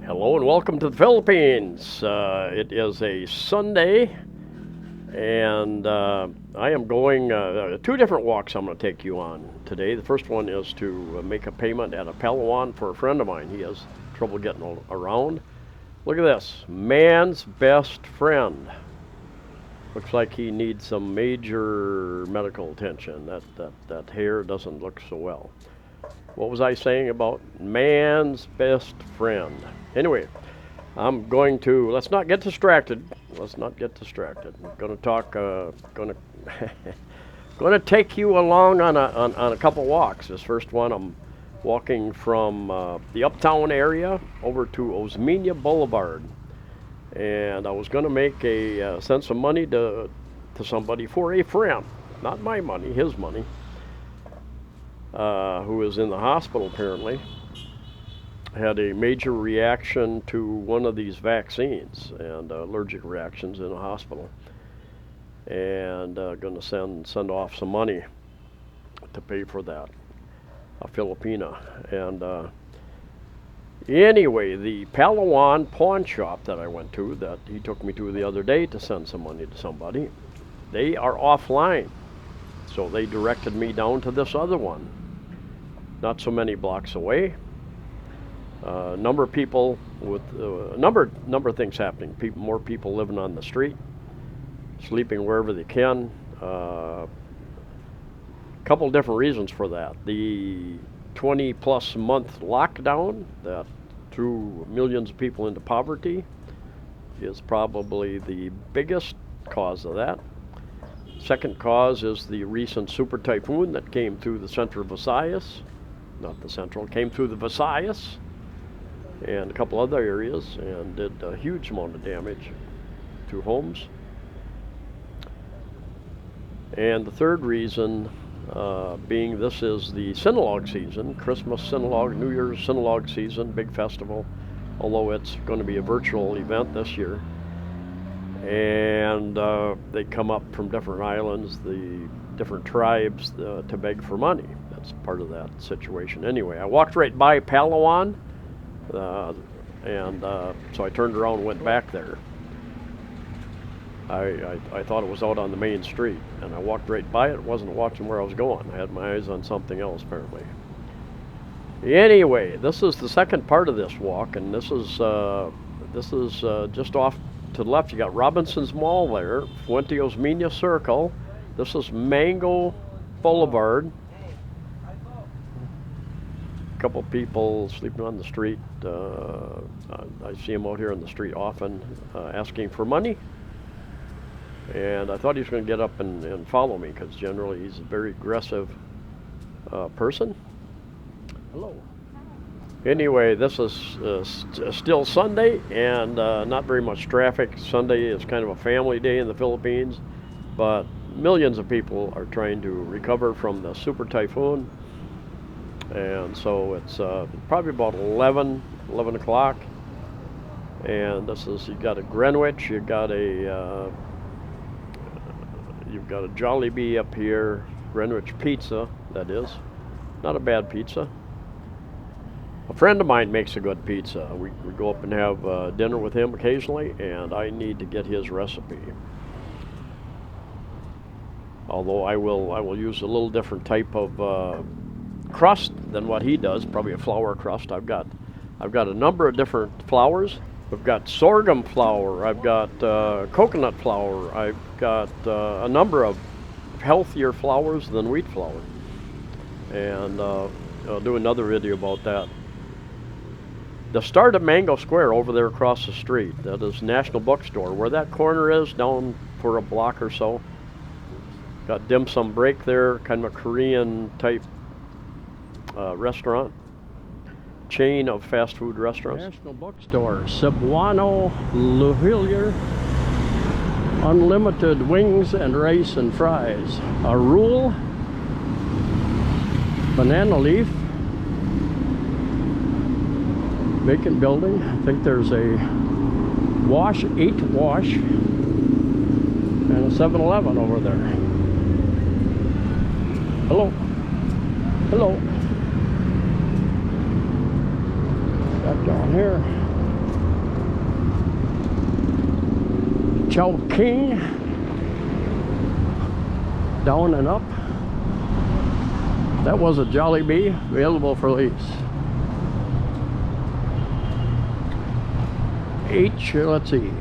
Hello and welcome to the Philippines. It is a Sunday, and I am going two different walks I'm going to take you on today. The first one is to make a payment at a Palawan for a friend of mine. He has trouble getting around. Look at this, man's best friend. Looks like he needs some major medical attention. That hair doesn't look so well. What was I saying about man's best friend? Anyway, I'm going to, let's not get distracted. I'm going to talk, going to take you along on a couple walks. This first one, I'm walking from the Uptown area over to Osmeña Boulevard. And I was going to make send some money to somebody for a friend. Not my money, his money. Who is in the hospital apparently, had a major reaction to one of these vaccines and allergic reactions in a hospital, and going to send off some money to pay for that, a Filipina. And anyway, the Palawan pawn shop that I went to, that he took me to the other day to send some money to somebody, they are offline. So they directed me down to this other one, not so many blocks away. Number of people with number of things happening. More people living on the street, sleeping wherever they can. Couple different reasons for that. The 20-plus month lockdown that threw millions of people into poverty is probably the biggest cause of that. Second cause is the recent super typhoon that came through the central Visayas, came through the Visayas and a couple other areas and did a huge amount of damage to homes. And the third reason being this is the Sinulog season, Christmas Sinulog, New Year's Sinulog season, big festival, although it's going to be a virtual event this year. And they come up from different islands, the different tribes, to beg for money. That's part of that situation. Anyway, I walked right by Palawan, and so I turned around and went back there. I thought it was out on the main street, and I walked right by it. Wasn't watching where I was going. I had my eyes on something else, apparently. Anyway, this is the second part of this walk, and this is just off to the left. You got Robinson's Mall there, Fuente Osmeña Circle. This is Mango Boulevard. A couple people sleeping on the street. I see him out here on the street often asking for money. And I thought he was going to get up and follow me, because generally he's a very aggressive person. Hello. Anyway, this is still Sunday, and not very much traffic. Sunday is kind of a family day in the Philippines, but millions of people are trying to recover from the super typhoon. And so it's probably about 11 o'clock. And this is, you got a Greenwich, you've got a Jollibee up here, Greenwich Pizza, that is. Not a bad pizza. A friend of mine makes a good pizza. We go up and have dinner with him occasionally, and I need to get his recipe. Although I will use a little different type of crust than what he does, probably a flour crust. I've got a number of different flours. We've got sorghum flour. I've got coconut flour. I've got a number of healthier flours than wheat flour, and I'll do another video about that. The start of Mango Square over there across the street, that is National Bookstore, where that corner is, down for a block or so. Got Dim Sum Break there, kind of a Korean type restaurant, chain of fast food restaurants. National Bookstore, Cebuano Luhilier, unlimited wings and rice and fries. A rule, banana leaf, vacant building. I think there's a wash, 8 wash, and a 7-Eleven over there. Hello. Hello. Back down here. Chowking, down and up. That was a Jollibee, available for lease. Let's see,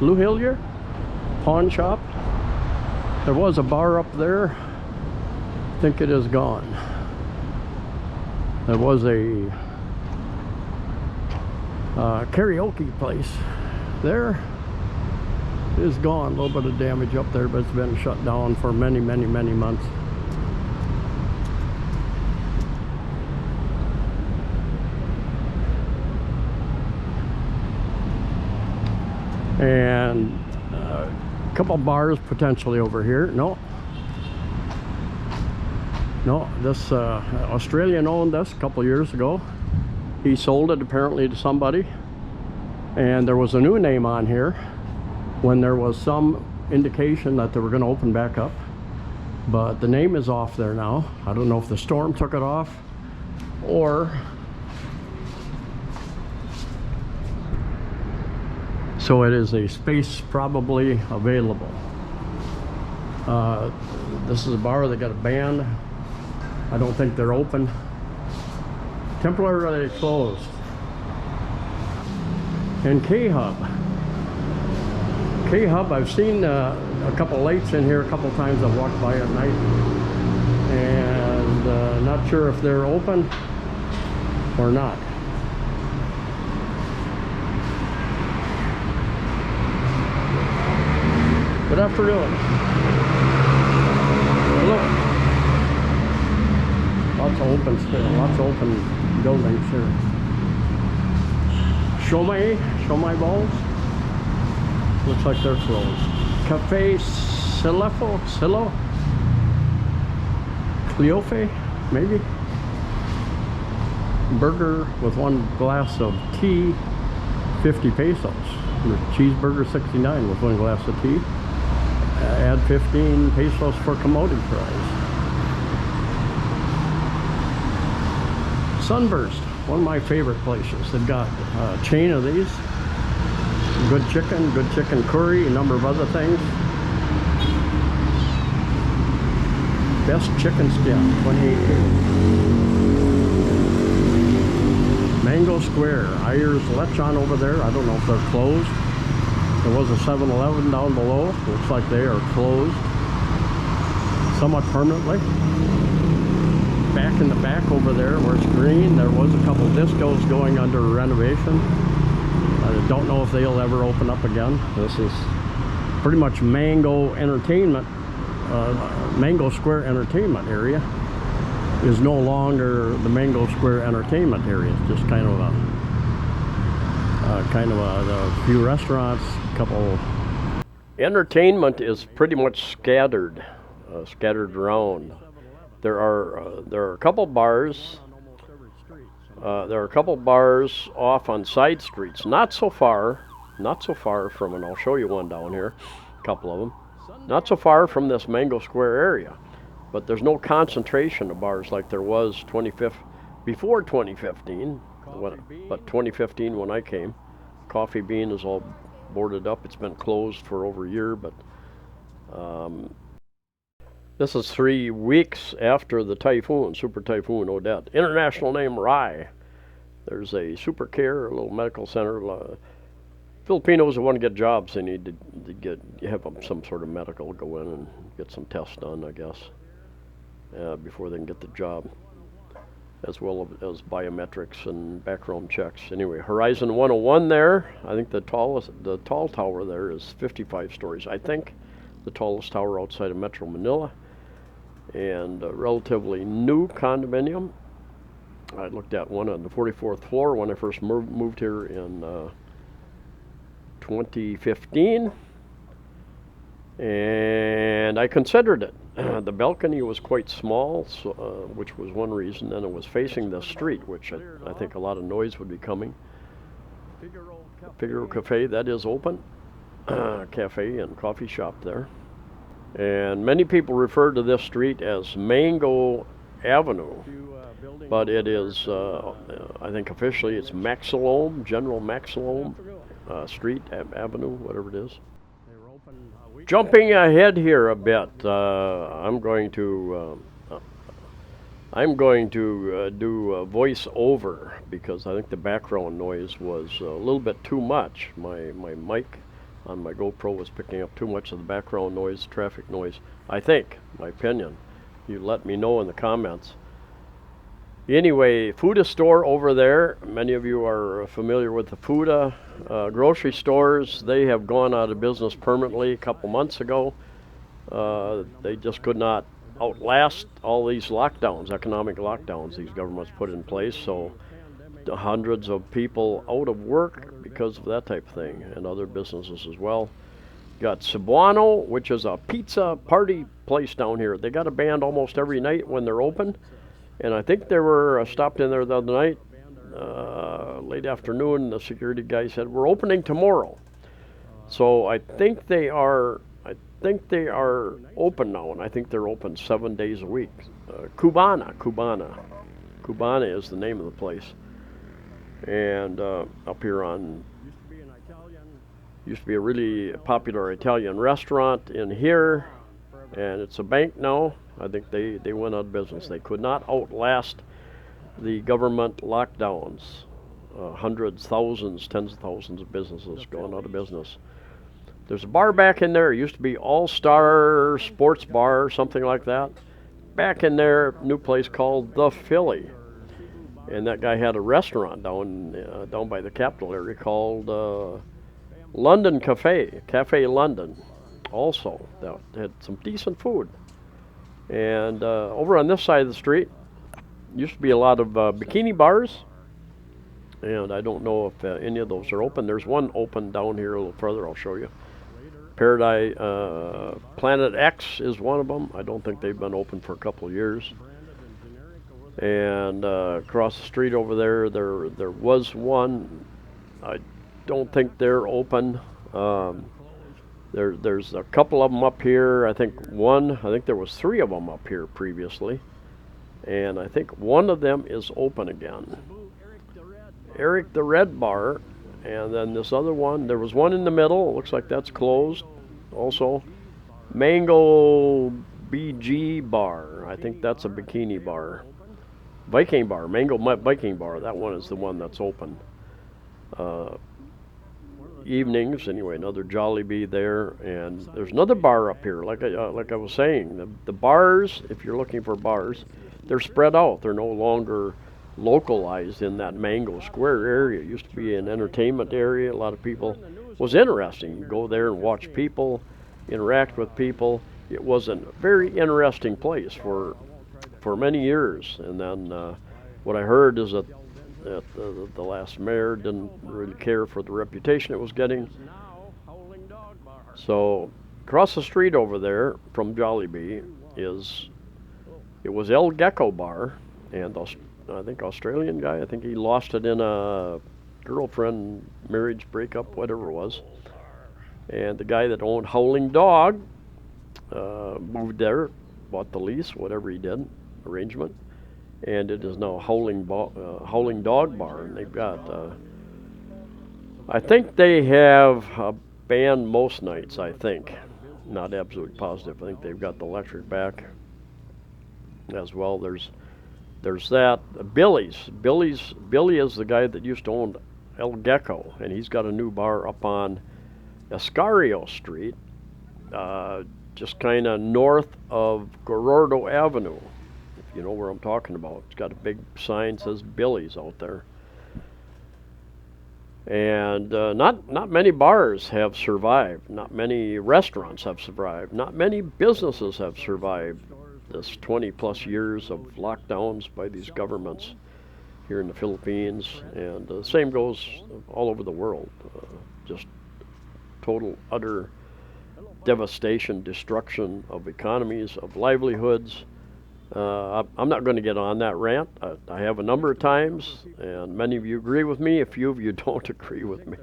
Lou Hillier pawn shop. There was a bar up there. I think it is gone. There was a karaoke place there. It is gone. A little bit of damage up there, but it's been shut down for many months. And a couple bars potentially over here. No, this Australian owned this a couple years ago. He sold it apparently to somebody, and there was a new name on here when there was some indication that they were going to open back up, but the name is off there now. I don't know if the storm took it off or so. It is a space probably available. This is a bar that got a band. I don't think they're open. Temporarily closed. And K-Hub, I've seen a couple lights in here a couple times. I've walked by at night, and not sure if they're open or not. Good afternoon. Hello. Lots of open buildings here. Show my balls. Looks like they're closed. Cafe Silo? Cleofe, maybe? Burger with one glass of tea, 50 pesos. Cheeseburger 69 with one glass of tea. Add 15 pesos for commodity price. Sunburst, one of my favorite places. They've got a chain of these. Good chicken curry, a number of other things. Best chicken skin, 28. Mango Square, Ayers Lechon over there. I don't know if they're closed. There was a 7-Eleven down below. Looks like they are closed somewhat permanently. Back in the back over there where it's green, there was a couple discos going under renovation. I don't know if they'll ever open up again. This is pretty much Mango Entertainment. Mango Square Entertainment area is no longer the Mango Square Entertainment area. It's just kind of a few restaurants, a couple. Entertainment is pretty much scattered around. There are a couple bars. There are a couple bars off on side streets, not so far from, and I'll show you one down here, a couple of them, not so far from this Mango Square area, but there's no concentration of bars like there was before 2015, but 2015 when I came. Coffee Bean is all boarded up. It's been closed for over a year, but this is 3 weeks after the Super Typhoon Odette. International name Rai. There's a super care, a little medical center. Filipinos who want to get jobs, they need to have some sort of medical, go in and get some tests done, I guess, before they can get the job, as well as biometrics and background checks. Anyway, Horizon 101 there. I think the tall tower there is 55 stories. I think the tallest tower outside of Metro Manila. And a relatively new condominium. I looked at one on the 44th floor when I first moved here in 2015, and I considered it. The balcony was quite small, so, which was one reason, and it was facing the street, which I think a lot of noise would be coming. Figaro Cafe, that is open. Cafe and coffee shop there. And many people refer to this street as Mango Avenue, but it is, I think officially it's Maxilome, General Maxilome Street, Avenue, whatever it is. Jumping ahead here a bit, I'm going to do a voice over because I think the background noise was a little bit too much. My mic on my GoPro was picking up too much of the background noise, traffic noise. I think, my opinion. You let me know in the comments. Anyway, Fuda store over there. Many of you are familiar with the Fuda grocery stores. They have gone out of business permanently a couple months ago. They just could not outlast all these lockdowns, economic lockdowns these governments put in place. So hundreds of people out of work because of that type of thing, and other businesses as well. Got Cebuano, which is a pizza party place down here. They got a band almost every night when they're open. And I think they were stopped in there the other night, late afternoon. The security guy said, "We're opening tomorrow." So I think they are open now, and I think they're open 7 days a week. Cubana is the name of the place. And up here on, used to be a really popular Italian restaurant in here, and it's a bank now. I think they went out of business. They could not outlast the government lockdowns. Hundreds, thousands, tens of thousands of businesses going out of business. There's a bar back in there. It used to be All-Star Sports Bar, something like that. Back in there, new place called The Philly. And that guy had a restaurant down by the Capitol area called London Cafe London. Also, that had some decent food. And over on this side of the street, used to be a lot of bikini bars. And I don't know if any of those are open. There's one open down here a little further. I'll show you. Paradise Planet X is one of them. I don't think they've been open for a couple of years. And across the street over there was one. I don't think they're open. There's a couple of them up here. I think there was 3 of them up here previously. And I think one of them is open again. Eric the Red Bar. And then this other one, there was one in the middle. It looks like that's closed also. Mango BG Bar. I think that's a bikini bar. Viking Bar, Mango Viking Bar. That one is the one that's open. Evenings, anyway, another Jollibee there. And there's another bar up here, like I was saying. The bars, if you're looking for bars, they're spread out. They're no longer localized in that Mango Square area. It used to be an entertainment area. A lot of people, was interesting. You go there and watch people, interact with people. It was a very interesting place for many years. And then what I heard is that the last mayor didn't really care for the reputation it was getting. So across the street over there from Jollibee it was El Gecko Bar, and I think Australian guy, I think he lost it in a girlfriend marriage breakup, whatever it was. And the guy that owned Howling Dog moved there, bought the lease, whatever he did, arrangement, and it is now Howling Dog Bar. And they've got, I think they have a band most nights, I think. Not absolutely positive. I think they've got the electric back as well. There's that. Billy is the guy that used to own El Gecko, and he's got a new bar up on Escario Street, just kind of north of Gorordo Avenue, if you know where I'm talking about. It's got a big sign that says Billy's out there. And not many bars have survived. Not many restaurants have survived. Not many businesses have survived this 20 plus years of lockdowns by these governments here in the Philippines, and the same goes all over the world. Just total, utter devastation, destruction of economies, of livelihoods. I'm not going to get on that rant. I have a number of times, and many of you agree with me. A few of you don't agree with me.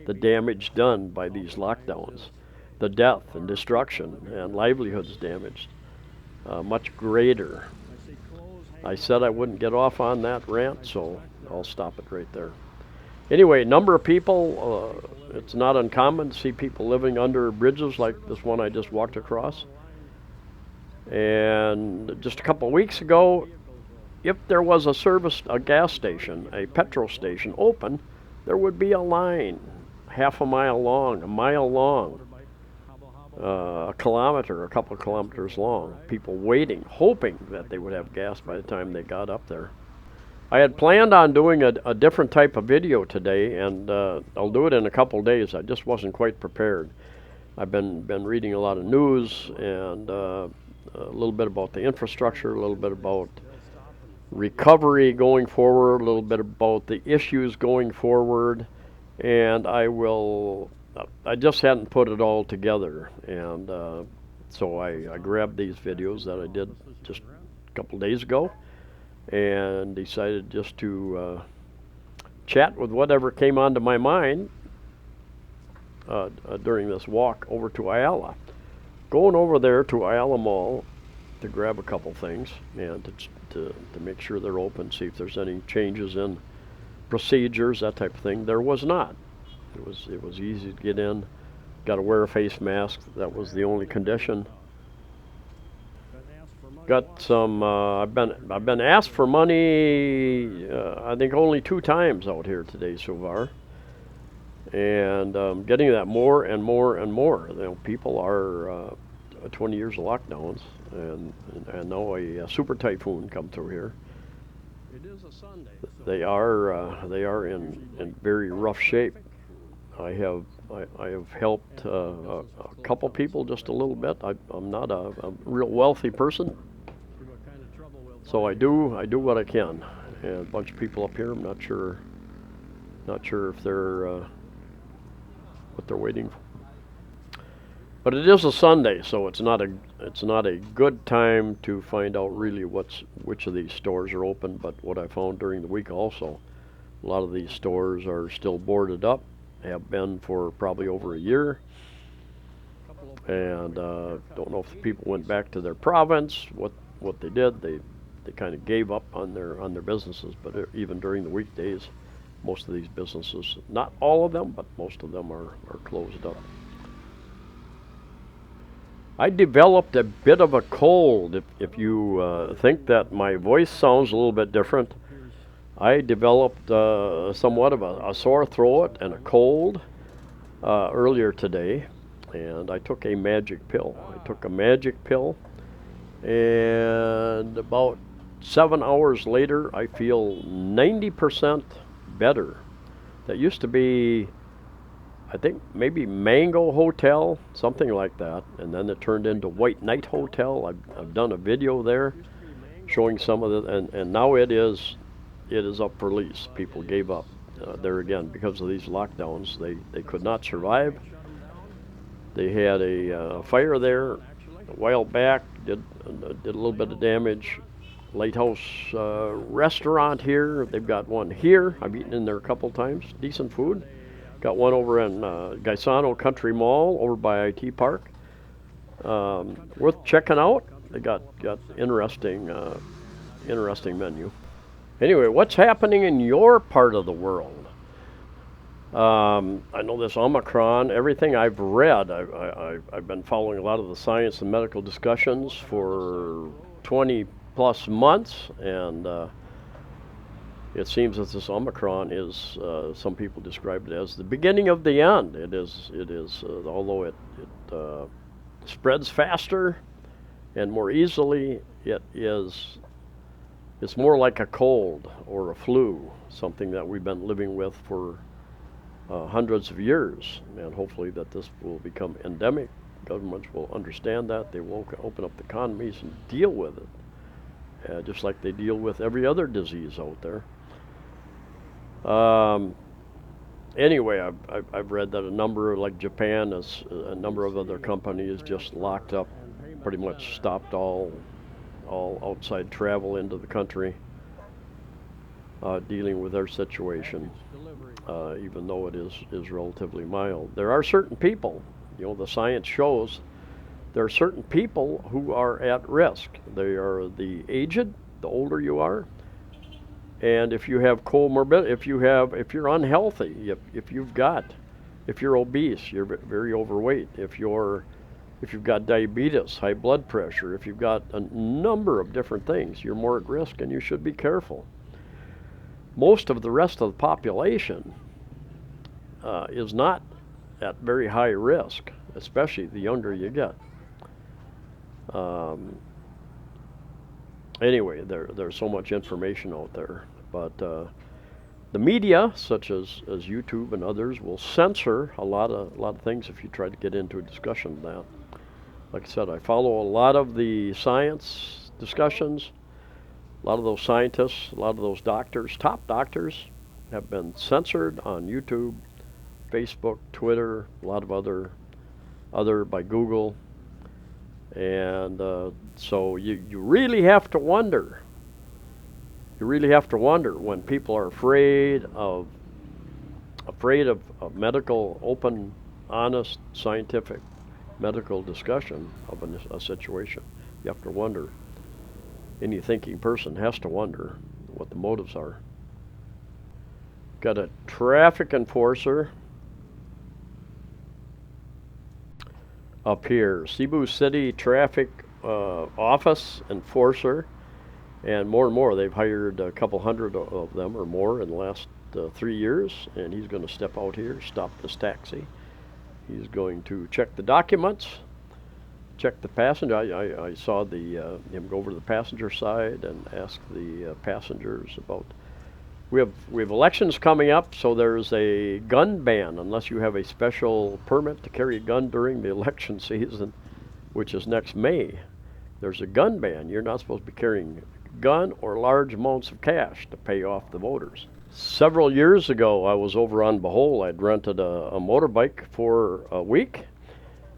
The damage done by these lockdowns, the death and destruction and livelihoods damaged. Much greater. I said I wouldn't get off on that rant, so I'll stop it right there. Anyway, number of people, it's not uncommon to see people living under bridges like this one I just walked across. And just a couple of weeks ago, if there was a gas station, a petrol station open, there would be a line half a mile long, a mile long, a kilometer, a couple of kilometers long. People waiting, hoping that they would have gas by the time they got up there. I had planned on doing a different type of video today, and I'll do it in a couple of days. I just wasn't quite prepared. I've been reading a lot of news and a little bit about the infrastructure, a little bit about recovery going forward, a little bit about the issues going forward, and I just hadn't put it all together, and so I grabbed these videos that I did just a couple days ago and decided just to chat with whatever came onto my mind during this walk over to Ayala. Going over there to Ayala Mall to grab a couple things and to make sure they're open, see if there's any changes in procedures, that type of thing. There was not. It was easy to get in. Got to wear a face mask. That was the only condition. Got some. I've been asked for money. I think only 2 times out here today so far, and getting that more and more and more. You know, people are 20 years of lockdowns, and now a super typhoon come through here. It is a Sunday. They are in very rough shape. I have helped a couple people just a little bit. I'm not a real wealthy person, so I do what I can. And a bunch of people up here, I'm not sure if they're what they're waiting for. But it is a Sunday, so it's not a good time to find out really which of these stores are open. But what I found during the week also, a lot of these stores are still boarded up, have been for probably over a year, and don't know if the people went back to their province, what they did. They kind of gave up on their businesses. But even during the weekdays, most of these businesses, not all of them, but most of them are closed up. I developed a bit of a cold. If you think that my voice sounds a little bit different, I developed somewhat of a sore throat and a cold earlier today, and I took a magic pill. And about 7 hours later, I feel 90% better. That used to be, I think, maybe Mango Hotel, something like that, and then it turned into White Knight Hotel. I've done a video there showing some of the, and now it is up for lease. People gave up there again because of these lockdowns. They could not survive. They had a fire there a while back, did a little bit of damage. Lighthouse restaurant here, they've got one here. I've eaten in there a couple times, decent food. Got one over in Gaisano Country Mall over by IT Park. Worth checking out. They got interesting menu. Anyway, what's happening in your part of the world? I know this Omicron, everything I've read, I've been following a lot of the science and medical discussions for 20 plus months, and it seems that this Omicron is, some people describe it as the beginning of the end. It is, although it spreads faster and more easily, it's more like a cold or a flu, something that we've been living with for hundreds of years, and hopefully that this will become endemic. Governments will understand that. They will open up the economies and deal with it, just like they deal with every other disease out there. Anyway, I've read that a number, like Japan, a number of other companies just locked up, pretty much stopped all outside travel into the country, dealing with their situation, even though it is relatively mild. There are certain people, the science shows, there are certain people who are at risk. They are the aged, the older you are, And if you have comorbid, if you're unhealthy, if you're obese, you're very overweight, if you've got diabetes, high blood pressure, if you've got a number of different things, you're more at risk and you should be careful. Most of the rest of the population is not at very high risk, especially the younger you get. Anyway, there's so much information out there, but the media, such as YouTube and others, will censor a lot of things if you try to get into a discussion of that. Like I said, I follow a lot of the science discussions. A lot of those scientists, a lot of those doctors, top doctors, have been censored on YouTube, Facebook, Twitter, a lot of other by Google. And so you really have to wonder. You really have to wonder when people are afraid of medical, open, honest, scientific medical discussion of a situation. You have to wonder. Any thinking person has to wonder what the motives are. Got a traffic enforcer up here, Cebu City traffic office enforcer, and more. They've hired a couple hundred of them or more in the last 3 years, and he's going to step out here, stop this taxi. He's going to check the documents, check the passenger. I saw him go over to the passenger side and ask the passengers about. We have elections coming up, so there's a gun ban unless you have a special permit to carry a gun during the election season, which is next May. There's a gun ban. You're not supposed to be carrying a gun or large amounts of cash to pay off the voters. Several years ago, I was over on Bohol. I'd rented a motorbike for a week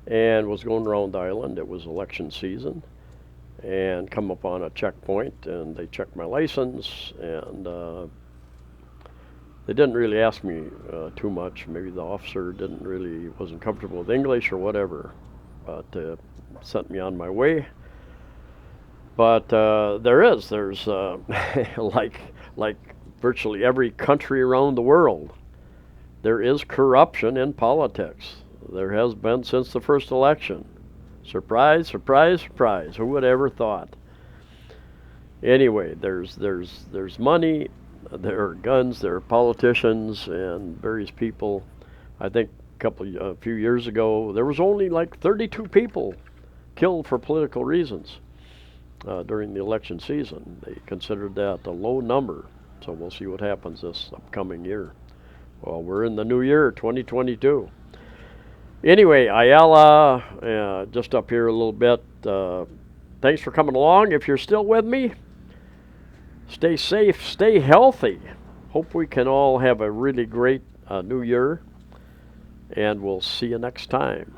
and was going around the island. It was election season, and come up on a checkpoint, and they checked my license, and they didn't really ask me too much. Maybe the officer wasn't comfortable with English or whatever, but sent me on my way. But there's like virtually every country around the world, there is corruption in politics. There has been since the first election. Surprise, surprise, surprise. Who would ever thought? Anyway, there's money, there are guns, there are politicians and various people. I think a few years ago, there was only like 32 people killed for political reasons during the election season. They considered that a low number. So we'll see what happens this upcoming year. Well, we're in the new year, 2022. Anyway, Ayala, just up here a little bit. Thanks for coming along. If you're still with me, stay safe, stay healthy. Hope we can all have a really great new year, and we'll see you next time.